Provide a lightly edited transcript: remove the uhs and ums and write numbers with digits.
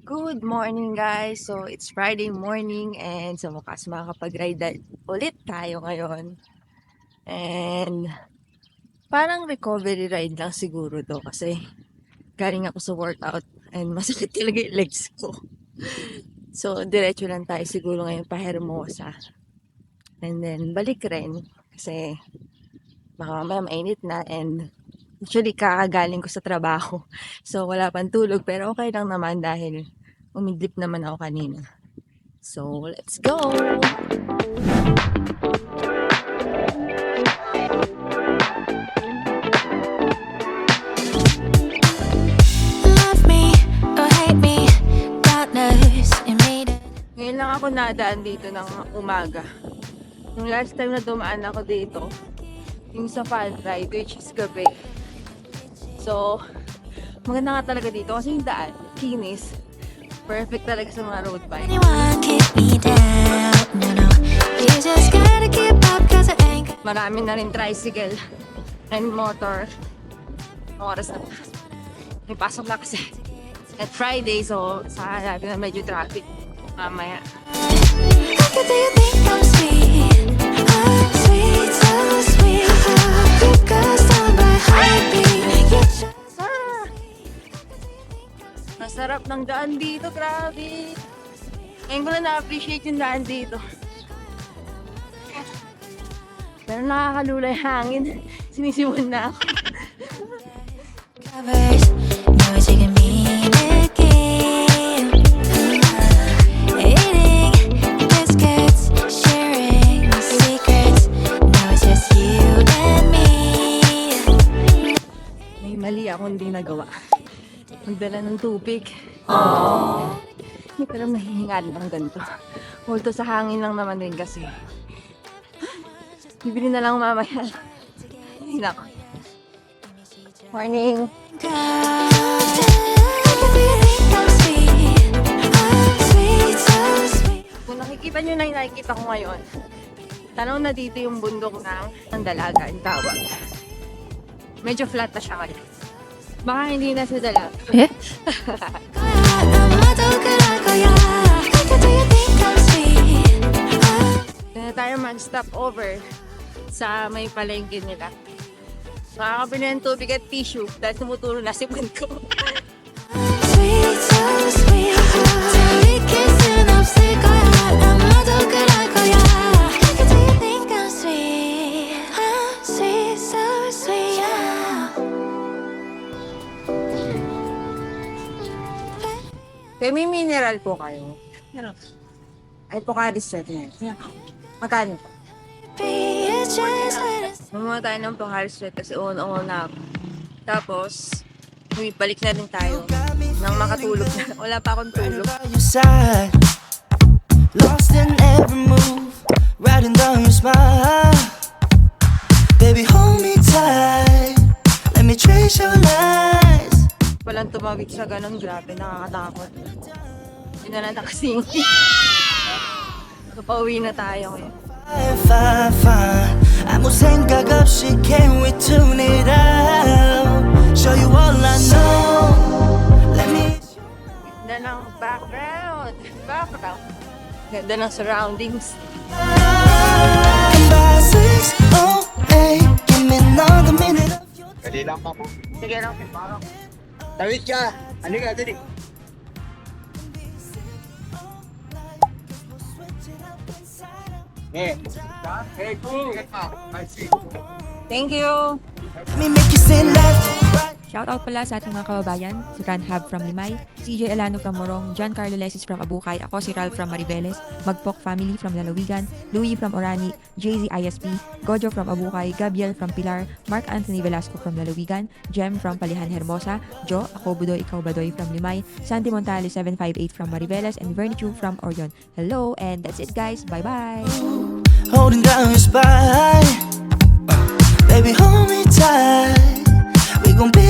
Good morning guys! So it's Friday morning and sa wakas makakapag-ride ulit tayo ngayon. And parang recovery ride lang siguro to kasi galing ako sa workout and masakit talaga yung legs ko. So diretso lang tayo siguro ngayon pa Hermosa. And then balik rin kasi baka mamaya mainit na and actually kakagaling ko sa trabaho. So wala pang tulog pero okay lang naman dahil umidlip naman ako kanina. So, let's go! Love me or hate me, partners in me. Ngayon lang ako nadaan dito ng umaga. Yung last time na dumaan ako dito, yung sa fan ride, which is gabi. So, maganda nga talaga dito kasi yung daan, kinis. Perfect talaga sa mga road bike. Anyone keep me down? No, no. You just gotta keep up 'cause I ain't got. Marami na rin tricycle and motor. Ang oras na. May pasok na kasi. At Friday, so sa natin na medyo traffic mamaya. How could you think I'm sweet? I'm sweet, so sweet. You got stung by heartbeat. You just Masarap ng daan dito, grabe. Ngayon ko lang na-appreciate yung daan dito. Pero nakakalula yung hangin. Sinisibon na ako. covers. Now it's taking me again. Eating biscuits, sharing secrets. Now it's just you and me. May mali ako hindi nagawa. Magdala ng tubig. Pero mahihingaan lang ganito. Although sa hangin lang naman din kasi. Bibili na lang mamaya. Ay, nako. Morning! Kung nakikita nyo na yung nakikita ko ngayon, tanaw na dito yung bundok ng Dalaga, yung tawag. Medyo flat na siya ngayon. Baka hindi na siya dalaga. Eh? Kaya tayo mag-stop over sa may palengke nila. Makakabili ng tubig at tissue dahil tumuturo na si buwan ko. Kaya may mineral po kayo. Ay po ka reset na. Magkano po? Mumuha tayo ng Pocari Sweat kasi on na ako. Tapos, balik na rin tayo nang makatulog na. Wala pa akong tulog. Lost in every move, riding down your smile. Baby, hold me tight, let me trace your lies. Walang tumawid sa ganun, grabe, nakakatakot. Yun na lang nakasing. So, pauwi na tayo ngayon. Fine. 아무 생각 없이 can't we tune it out? Show you all I know. Let me. Ganda ng background. Ganda ng surroundings. By 6:08, give me another minute of your Dali lang pa po. Sige lang. Tawid ka! Ano ka? Dali! Eh! Eh, cool! Thank you! Let me make you say left, right. Shoutout pala sa ating mga kababayan, si Ranhab from Limay, CJ Alano from Morong, John Carlo Lesis from Abukay, ako si Ralph from Maribeles, Magpok family from Lalawigan, Louie from Orani, JZ ISP, Gojo from Abukay, Gabriel from Pilar, Mark Anthony Velasco from Lalawigan, Jem from Palihan Hermosa, Jo, ako Budoy, ikaw Badoy from Limay, Santi Montali 758 from Maribeles, and Vernichu from Orion. Hello, and that's it guys, bye-bye! Holding down your spine. Baby, hold me tight. We gon' be